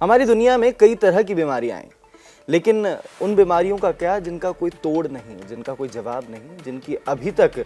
हमारी दुनिया में कई तरह की बीमारियां आई, लेकिन उन बीमारियों का क्या जिनका कोई तोड़ नहीं, जिनका कोई जवाब नहीं, जिनकी अभी तक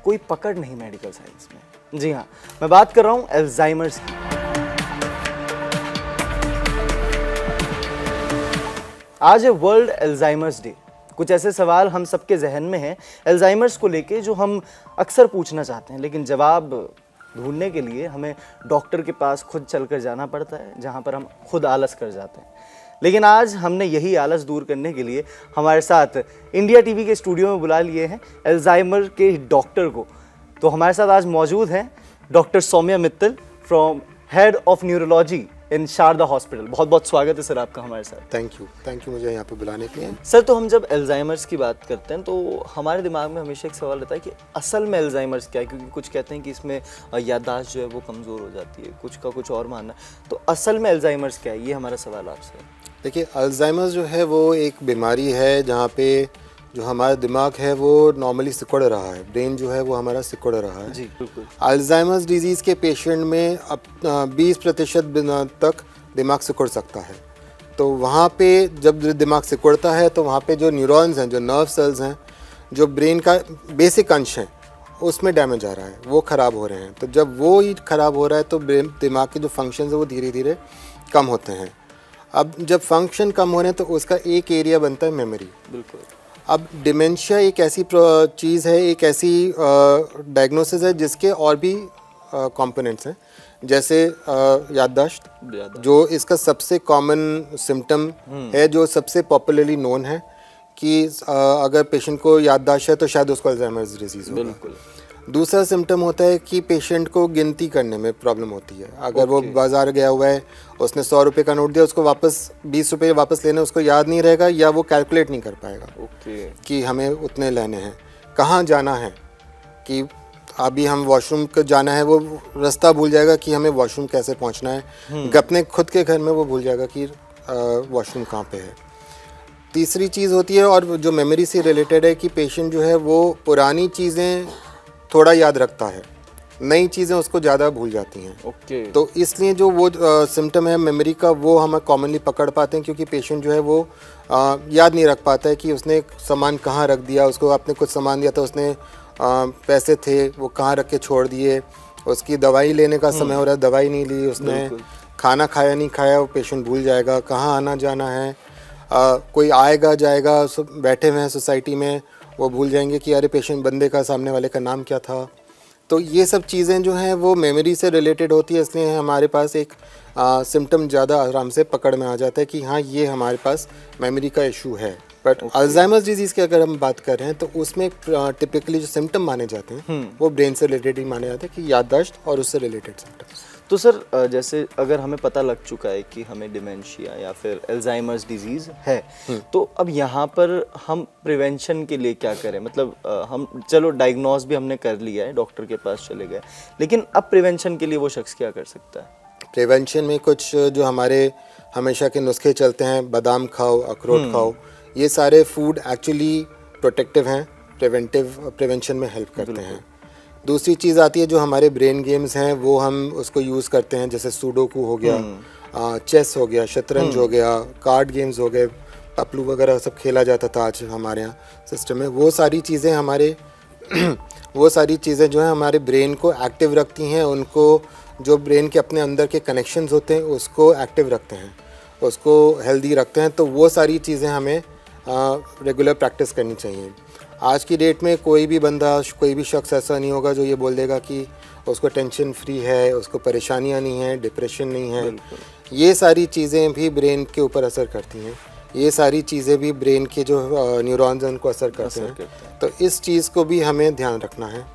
कोई पकड़ नहीं मेडिकल साइंस में। जी हाँ, मैं बात कर रहा हूँ अल्जाइमर्स की। आज है वर्ल्ड अल्जाइमर्स डे। कुछ ऐसे सवाल हम सबके जहन में हैं अल्जाइमर्स को लेके जो हम अक्सर पूछना चाहते हैं, लेकिन जवाब ढूंढने के लिए हमें डॉक्टर के पास खुद चलकर जाना पड़ता है, जहां पर हम खुद आलस कर जाते हैं। लेकिन आज हमने यही आलस दूर करने के लिए हमारे साथ इंडिया टीवी के स्टूडियो में बुला लिए हैं अल्जाइमर के डॉक्टर को। तो हमारे साथ आज मौजूद हैं doctor Saumya Mittal from head of neurology in Sharda hospital. बहुत बहुत स्वागत है सर आपका हमारे साथ। थैंक यू मुझे यहाँ पे बुलाने के लिए। सर, तो हम जब अल्जाइमर्स की बात करते हैं तो हमारे दिमाग में हमेशा एक सवाल रहता है कि असल में अल्जाइमर्स क्या है, क्योंकि कुछ कहते हैं कि इसमें याददाश्त जो है वो कमज़ोर हो जाती है, कुछ का कुछ और मानना है। तो असल में अल्जाइमर्स क्या है, ये हमारा सवाल आपसे। देखिए, अल्जाइमर्स जो है वो एक बीमारी है जहाँ पे जो हमारा दिमाग है वो नॉर्मली सिकुड़ रहा है, ब्रेन जो है वो हमारा सिकुड़ रहा है। जी बिल्कुल। अल्जाइमर्स डिजीज़ के पेशेंट में अब 20% तक दिमाग सिकुड़ सकता है। तो वहाँ पे जब दिमाग सिकुड़ता है तो वहाँ पे जो न्यूरॉन्स हैं, जो नर्व सेल्स हैं, जो ब्रेन का बेसिक अंश है, उसमें डैमेज आ रहा है, वो ख़राब हो रहे हैं। तो जब वो ही ख़राब हो रहा है तो दिमाग के जो फंक्शंस है वो धीरे धीरे कम होते हैं। अब जब फंक्शन कम हो रहे हैं तो उसका एक एरिया बनता है मेमोरी। बिल्कुल। अब डिमेंशिया एक ऐसी चीज़ है, एक ऐसी डायग्नोसिस है जिसके और भी कंपोनेंट्स हैं, जैसे याददाश्त, जो इसका सबसे कॉमन सिम्टम है, जो सबसे पॉपुलरली नोन है कि अगर पेशेंट को याददाश्त है तो शायद उसको अल्जाइमर्स डिजीज़ होगा। बिल्कुल। दूसरा सिम्टम होता है कि पेशेंट को गिनती करने में प्रॉब्लम होती है। अगर वो बाज़ार गया हुआ है, उसने 100 रुपये का नोट दिया, उसको वापस 20 रुपये वापस लेने, उसको याद नहीं रहेगा या वो कैलकुलेट नहीं कर पाएगा कि हमें उतने लेने हैं। कहाँ जाना है, कि अभी हम वॉशरूम को जाना है, वो रास्ता भूल जाएगा कि हमें वॉशरूम कैसे पहुँचना है। अपने खुद के घर में वो भूल जाएगा कि वॉशरूम कहाँ पे है। तीसरी चीज़ होती है, और जो मेमोरी से रिलेटेड है, कि पेशेंट जो है वो पुरानी चीज़ें थोड़ा याद रखता है, नई चीज़ें उसको ज़्यादा भूल जाती हैं। तो इसलिए जो वो सिम्टम है मेमोरी का, वो हम कॉमनली पकड़ पाते हैं, क्योंकि पेशेंट जो है वो याद नहीं रख पाता है कि उसने सामान कहाँ रख दिया। उसको आपने कुछ सामान दिया था, उसने पैसे थे वो कहाँ रख के छोड़ दिए। उसकी दवाई लेने का समय हो रहा है, दवाई नहीं ली उसने। खाना खाया नहीं खाया, वो पेशेंट भूल जाएगा। कहाँ आना जाना है, कोई आएगा जाएगा, बैठे हुए हैं सोसाइटी में, वो भूल जाएंगे कि अरे पेशेंट बंदे का, सामने वाले का नाम क्या था। तो ये सब चीज़ें जो हैं वो मेमोरी से रिलेटेड होती है, इसलिए हमारे पास एक सिम्टम ज़्यादा आराम से पकड़ में आ जाता है कि हाँ, ये हमारे पास मेमोरी का इशू है। बट अल्जाइमर्स डिजीज़ की अगर हम बात कर रहे हैं तो उसमें टिपिकली जो सिम्टम माने जाते हैं वो ब्रेन से रिलेटेड ही माने जाते हैं, कि याददाश्त और उससे रिलेटेड सिम्टम्स। तो सर, जैसे अगर हमें पता लग चुका है कि हमें डिमेंशिया या फिर अल्जाइमर्स डिजीज़ है, तो अब यहाँ पर हम प्रिवेंशन के लिए क्या करें? मतलब हम चलो डायग्नोज भी हमने कर लिया है, डॉक्टर के पास चले गए, लेकिन अब प्रिवेंशन के लिए वो शख्स क्या कर सकता है? प्रिवेंशन में कुछ जो हमारे हमेशा के नुस्खे चलते हैं, बादाम खाओ, अखरोट खाओ, ये सारे फूड एक्चुअली प्रोटेक्टिव हैं, प्रिवेंशन में हेल्प करते हैं। दूसरी चीज़ आती है जो हमारे ब्रेन गेम्स हैं, वो हम उसको यूज़ करते हैं, जैसे सूडोकू हो गया, चेस हो गया, शतरंज हो गया, कार्ड गेम्स हो गए, टपलू वगैरह सब खेला जाता था आज हमारे यहाँ सिस्टम में। वो सारी चीज़ें हमारे वो सारी चीज़ें जो हैं हमारे ब्रेन को एक्टिव रखती हैं, उनको जो ब्रेन के अपने अंदर के कनेक्शंस होते हैं उसको एक्टिव रखते हैं, उसको हेल्दी रखते हैं। तो वो सारी चीज़ें हमें रेगुलर प्रैक्टिस करनी चाहिए। आज की डेट में कोई भी बंदा, कोई भी शख्स ऐसा नहीं होगा जो ये बोल देगा कि उसको टेंशन फ्री है, उसको परेशानियां नहीं है, डिप्रेशन नहीं है। ये सारी चीज़ें भी ब्रेन के ऊपर असर करती हैं, ये सारी चीज़ें भी ब्रेन के जो न्यूरॉन्स हैं उनको असर करते हैं। तो इस चीज़ को भी हमें ध्यान रखना है।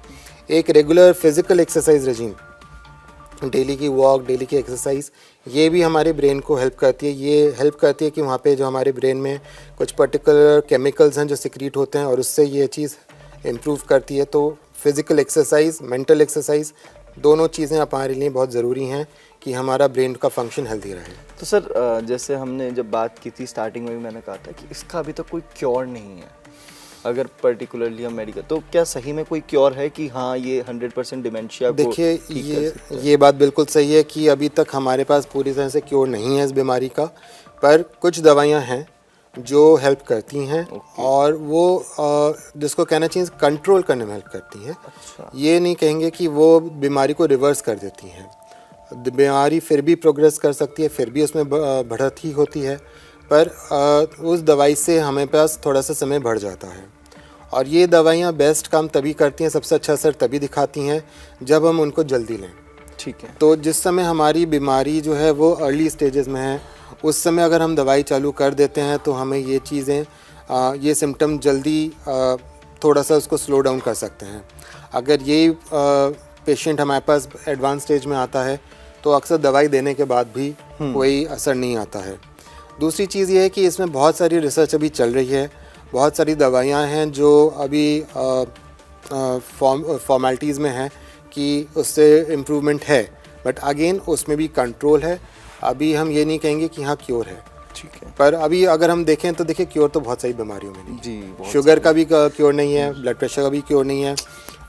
एक regular physical exercise regime, daily की वॉक, डेली की एक्सरसाइज, ये भी हमारे ब्रेन को हेल्प करती है। ये हेल्प करती है कि वहाँ पे जो हमारे ब्रेन में कुछ पर्टिकुलर केमिकल्स हैं जो सिक्रीट होते हैं, और उससे ये चीज़ इम्प्रूव करती है। तो फिज़िकल एक्सरसाइज, मेंटल एक्सरसाइज, दोनों चीज़ें हमारे लिए बहुत ज़रूरी हैं कि हमारा ब्रेन का फंक्शन हेल्दी रहे। तो सर, जैसे हमने जब बात की थी स्टार्टिंग में भी मैंने कहा था कि इसका अभी तक कोई क्योर नहीं है, अगर पर्टिकुलरली हम मेडिकल, तो क्या सही में कोई क्योर है कि हाँ ये 100% डिमेंशिया को देखिए ठीक कर सकता है? ये बात बिल्कुल सही है कि अभी तक हमारे पास पूरी तरह से क्योर नहीं है इस बीमारी का, पर कुछ दवाइयाँ हैं जो हेल्प करती हैं और वो जिसको कहना चाहिए कंट्रोल करने में हेल्प करती हैं। अच्छा। ये नहीं कहेंगे कि वो बीमारी को रिवर्स कर देती हैं। बीमारी फिर भी प्रोग्रेस कर सकती है, फिर भी उसमें बढ़त ही होती है, पर उस दवाई से हमें पास थोड़ा सा समय बढ़ जाता है। और ये दवाइयाँ बेस्ट काम तभी करती हैं, सबसे अच्छा असर तभी दिखाती हैं जब हम उनको जल्दी लें। ठीक है। तो जिस समय हमारी बीमारी जो है वो अर्ली स्टेजेस में है, उस समय अगर हम दवाई चालू कर देते हैं तो हमें ये चीज़ें ये सिम्टम जल्दी थोड़ा सा उसको स्लो डाउन कर सकते हैं। अगर ये पेशेंट हमारे पास एडवांस स्टेज में आता है तो अक्सर दवाई देने के बाद भी कोई असर नहीं आता है। दूसरी चीज़ ये है कि इसमें बहुत सारी रिसर्च अभी चल रही है, बहुत सारी दवाइयाँ हैं जो अभी फॉर्मेलिटीज़ में हैं कि उससे इम्प्रूवमेंट है, बट अगेन उसमें भी कंट्रोल है। अभी हम ये नहीं कहेंगे कि हाँ क्योर है, ठीक है। पर अभी अगर हम देखें तो देखिए क्योर तो बहुत सारी बीमारियों में नहीं जी, बहुत शुगर का भी क्योर नहीं है, ब्लड प्रेशर का भी क्योर नहीं है,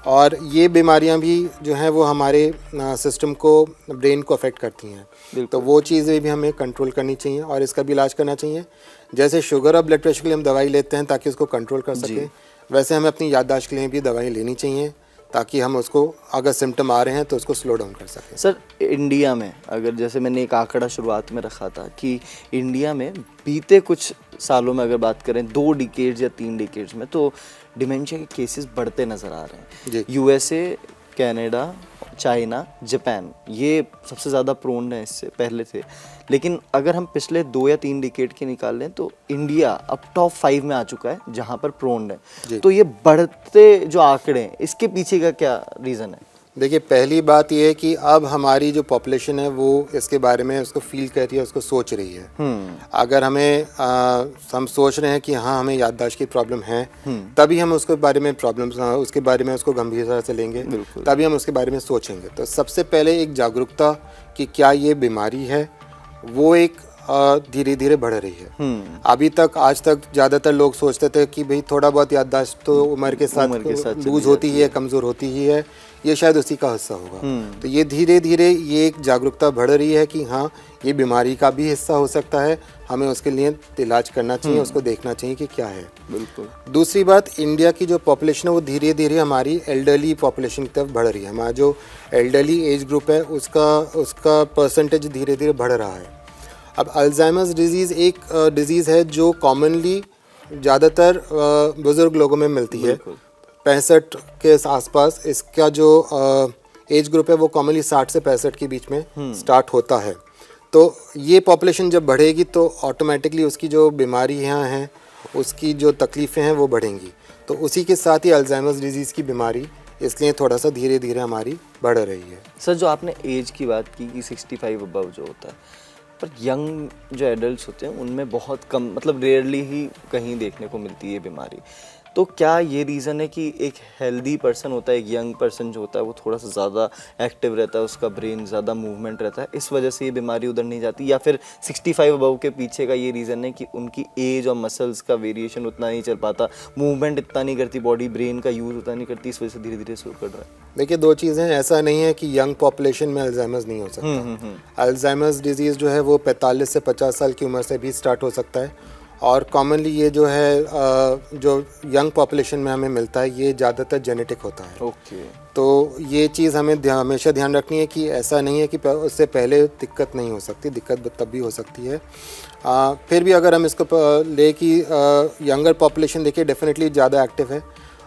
और ये बीमारियां भी जो हैं वो हमारे सिस्टम को, ब्रेन को अफेक्ट करती हैं। तो वो चीज़ें भी हमें कंट्रोल करनी चाहिए और इसका भी इलाज करना चाहिए। जैसे शुगर और ब्लड प्रेशर के लिए हम दवाई लेते हैं ताकि उसको कंट्रोल कर सकें, वैसे हमें अपनी याददाश्त के लिए भी दवाई लेनी चाहिए ताकि हम उसको, अगर सिम्टम आ रहे हैं तो उसको स्लो डाउन कर सकें। सर, इंडिया में अगर, जैसे मैंने एक आंकड़ा शुरुआत में रखा था कि इंडिया में बीते कुछ सालों में अगर बात करें 2 डिकेड्स या 3 डिकेड्स में, तो डिमेंशिया के केसेस बढ़ते नज़र आ रहे हैं। यूएसए, कनाडा, चाइना, जापान, ये सबसे ज़्यादा प्रोन है, इससे पहले थे। लेकिन अगर हम पिछले 2 या 3 डिकेड के निकाल लें तो इंडिया अब टॉप 5 में आ चुका है जहाँ पर प्रोन है। तो ये बढ़ते जो आंकड़े हैं, इसके पीछे का क्या रीज़न है? देखिए, पहली बात ये है कि अब हमारी जो पॉपुलेशन है वो इसके बारे में उसको फील कर रही है, उसको सोच रही है। अगर हमें हम सोच रहे हैं कि हाँ हमें याददाश्त की प्रॉब्लम है, तभी हम उसके बारे में उसके बारे में उसको गंभीरता से लेंगे, तभी हम उसके बारे में सोचेंगे। तो सबसे पहले एक जागरूकता कि क्या ये बीमारी है, वो एक धीरे धीरे बढ़ रही है। अभी तक, आज तक ज़्यादातर लोग सोचते थे कि भाई थोड़ा बहुत याददाश्त तो उम्र के साथ लूज होती ही है, कमज़ोर होती ही है, ये शायद उसी का हिस्सा होगा। तो ये धीरे धीरे ये एक जागरूकता बढ़ रही है कि हाँ ये बीमारी का भी हिस्सा हो सकता है, हमें उसके लिए इलाज करना चाहिए, उसको देखना चाहिए कि क्या है। बिल्कुल। दूसरी बात, इंडिया की जो पॉपुलेशन है वो धीरे धीरे हमारी एल्डरली पॉपुलेशन की तरफ बढ़ रही है। हमारा जो एल्डरली एज ग्रुप है उसका परसेंटेज धीरे धीरे बढ़ रहा है। अब अल्जाइमर्स डिजीज़ एक डिजीज़ है जो कॉमनली ज़्यादातर बुज़ुर्ग लोगों में मिलती है। 65 के आसपास इसका जो एज ग्रुप है वो कॉमनली 60 से 65 के बीच में स्टार्ट होता है। तो ये पॉपुलेशन जब बढ़ेगी तो ऑटोमेटिकली उसकी जो बीमारियां हैं, उसकी जो तकलीफ़ें हैं वो बढ़ेंगी। तो उसी के साथ ही अल्जाइमर्स डिजीज़ की बीमारी इसलिए थोड़ा सा धीरे धीरे हमारी बढ़ रही है। सर, जो आपने एज की बात की कि 65 अबव जो होता है, पर यंग जो एडल्ट्स होते हैं उनमें बहुत कम, मतलब रेयरली ही कहीं देखने को मिलती है ये बीमारी। तो क्या ये रीज़न है कि एक हेल्दी पर्सन होता है, एक यंग पर्सन जो होता है वो थोड़ा सा ज़्यादा एक्टिव रहता है, उसका ब्रेन ज़्यादा मूवमेंट रहता है, इस वजह से ये बीमारी उधर नहीं जाती? या फिर 65 अबव के पीछे का ये रीज़न है कि उनकी एज और मसल्स का वेरिएशन उतना नहीं चल पाता, मूवमेंट इतना नहीं करती बॉडी, ब्रेन का यूज़ उतना नहीं करती, इस वजह से धीरे धीरे शुरू कर रहा है? देखिए, 2 चीज़ें, ऐसा नहीं है कि यंग पॉपुलेशन में अल्जाइमर्स नहीं हो सकता। अल्जाइमर्स डिजीज़ जो है वो 45 से 50 साल की उम्र से भी स्टार्ट हो सकता है, और कॉमनली ये जो है जो यंग पॉपुलेशन में हमें मिलता है ये ज़्यादातर जेनेटिक होता है। तो ये चीज़ हमें हमेशा ध्यान रखनी है कि ऐसा नहीं है कि उससे पहले दिक्कत नहीं हो सकती, दिक्कत तब भी हो सकती है। फिर भी अगर हम इसको ले कि यंगर पॉपुलेशन देखिए डेफिनेटली ज़्यादा एक्टिव है,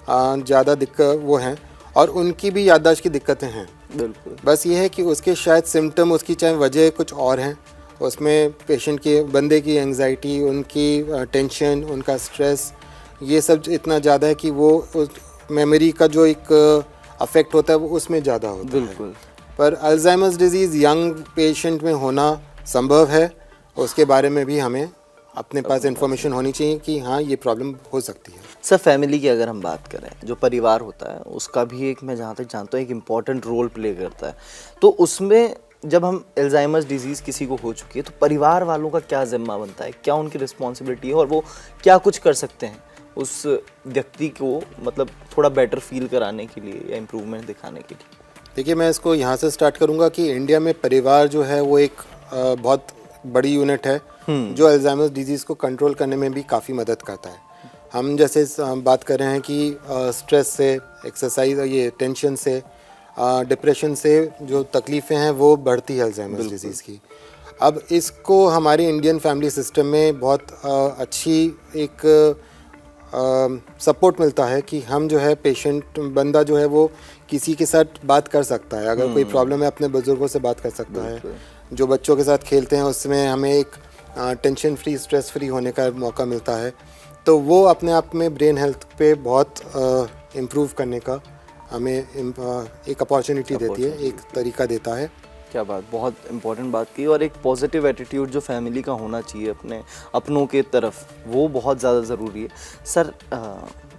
ज़्यादा दिक्कत वो हैं, और उनकी भी याददाश्त की दिक्कतें हैं। बिल्कुल। बस ये है कि उसके शायद सिम्टम, उसकी चाहे वजह कुछ और हैं, उसमें पेशेंट की, बंदे की एंग्जाइटी, उनकी टेंशन, उनका स्ट्रेस, ये सब इतना ज़्यादा है कि वो उस मेमोरी का जो एक अफेक्ट होता है वो उसमें ज़्यादा होता है। बिल्कुल। पर अल्जाइमर्स डिजीज़ यंग पेशेंट में होना संभव है, उसके बारे में भी हमें अपने पास इन्फॉर्मेशन होनी चाहिए कि हाँ ये प्रॉब्लम हो सकती है। सर, फैमिली की अगर हम बात करें, जो परिवार होता है उसका भी एक, मैं जहाँ तक जानता हूँ, एक इम्पॉर्टेंट रोल प्ले करता है। तो उसमें जब हम अल्जाइमर्स डिजीज़ किसी को हो चुकी है तो परिवार वालों का क्या जिम्मा बनता है, क्या उनकी रिस्पॉन्सिबिलिटी है और वो क्या कुछ कर सकते हैं उस व्यक्ति को मतलब थोड़ा बेटर फील कराने के लिए या इम्प्रूवमेंट दिखाने के लिए? देखिए, मैं इसको यहाँ से स्टार्ट करूँगा कि इंडिया में परिवार जो है वो एक बहुत बड़ी यूनिट है जो अल्जाइमर्स डिजीज़ को कंट्रोल करने में भी काफ़ी मदद करता है। हम जैसे बात कर रहे हैं कि स्ट्रेस से, एक्सरसाइज, ये टेंशन से, डिप्रेशन से जो तकलीफ़ें हैं वो बढ़ती है अल्जाइमर्स डिजीज़ की। अब इसको हमारी इंडियन फैमिली सिस्टम में बहुत अच्छी एक सपोर्ट मिलता है कि हम जो है पेशेंट बंदा जो है वो किसी के साथ बात कर सकता है। अगर कोई प्रॉब्लम है अपने बुजुर्गों से बात कर सकता है। जो बच्चों के साथ खेलते हैं उसमें हमें एक टेंशन फ्री, स्ट्रेस फ्री होने का मौका मिलता है। तो वो अपने आप में ब्रेन हेल्थ पे बहुत इम्प्रूव करने का हमें एक अपॉर्चुनिटी देती है, एक तरीका देता है। क्या बात, बहुत इम्पोर्टेंट बात की। और एक पॉजिटिव एटीट्यूड जो फैमिली का होना चाहिए अपनों के तरफ, वो बहुत ज़्यादा ज़रूरी है। सर,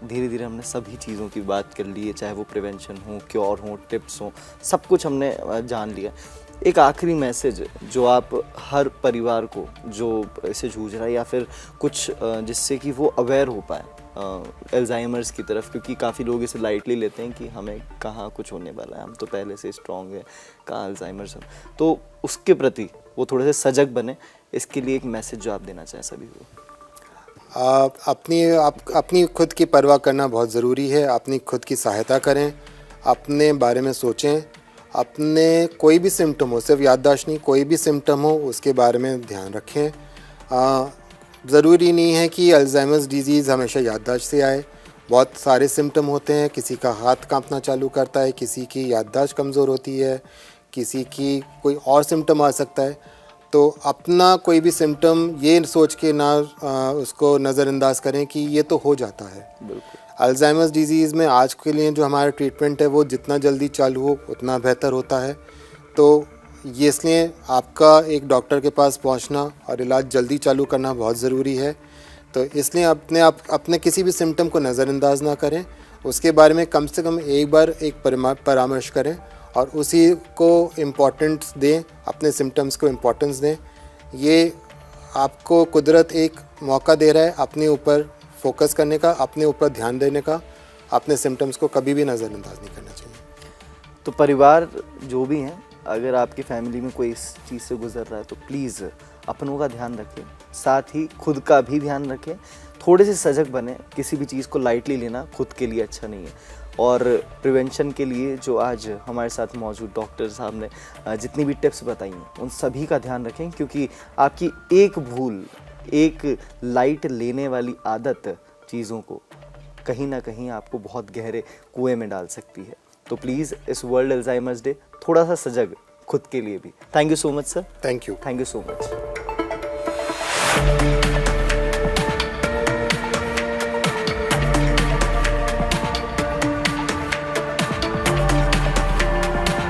धीरे धीरे हमने सभी चीज़ों की बात कर ली है, चाहे वो प्रिवेंशन हो, क्योर हो, टिप्स हो, सब कुछ हमने जान लिया। एक आखिरी मैसेज जो आप हर परिवार को जो इसे जूझ रहा है या फिर कुछ जिससे कि वो अवेयर हो पाए अल्जाइमर्स की तरफ, क्योंकि काफ़ी लोग इसे लाइटली लेते हैं कि हमें कहाँ कुछ होने वाला है, हम तो पहले से स्ट्रॉन्ग है, कहाँ अल्जाइमर्स हो, तो उसके प्रति वो थोड़े से सजग बने। इसके लिए एक मैसेज जो आप देना चाहें सभी को? अपनी खुद की परवाह करना बहुत ज़रूरी है। अपनी खुद की सहायता करें, अपने बारे में सोचें, अपने कोई भी सिम्टम हो, सिर्फ याददाश्त नहीं, कोई भी सिम्टम हो उसके बारे में ध्यान रखें। ज़रूरी नहीं है कि अल्जाइमर्स डिजीज़ हमेशा याददाश्त से आए। बहुत सारे सिम्टम होते हैं। किसी का हाथ कांपना चालू करता है, किसी की याददाश्त कमज़ोर होती है, किसी की कोई और सिम्टम आ सकता है। तो अपना कोई भी सिम्टम ये सोच के ना उसको नज़रअंदाज करें कि ये तो हो जाता है। बिल्कुल। अल्जाइमर्स डिजीज़ में आज के लिए जो हमारा ट्रीटमेंट है वो जितना जल्दी चालू हो उतना बेहतर होता है। तो ये इसलिए आपका एक डॉक्टर के पास पहुंचना और इलाज जल्दी चालू करना बहुत ज़रूरी है। तो इसलिए अपने किसी भी सिम्टम को नज़रअंदाज ना करें, उसके बारे में कम से कम एक बार एक परामर्श करें और उसी को इम्पोर्टेंस दें, अपने सिम्टम्स को इम्पोर्टेंस दें। ये आपको कुदरत एक मौका दे रहा है अपने ऊपर फोकस करने का, अपने ऊपर ध्यान देने का। अपने सिम्टम्स को कभी भी नज़रअंदाज नहीं करना चाहिए। तो परिवार जो भी हैं, अगर आपकी फैमिली में कोई इस चीज़ से गुजर रहा है तो प्लीज़ अपनों का ध्यान रखें, साथ ही खुद का भी ध्यान रखें, थोड़े से सजग बने। किसी भी चीज़ को लाइटली लेना खुद के लिए अच्छा नहीं है। और प्रिवेंशन के लिए जो आज हमारे साथ मौजूद डॉक्टर साहब ने जितनी भी टिप्स बताई हैं उन सभी का ध्यान रखें, क्योंकि आपकी एक भूल, एक लाइट लेने वाली आदत चीज़ों को कहीं ना कहीं आपको बहुत गहरे कुएं में डाल सकती है। तो प्लीज़ इस वर्ल्ड अल्जाइमर्स डे थोड़ा सा सजग खुद के लिए भी। Thank you so much sir. Thank you so much.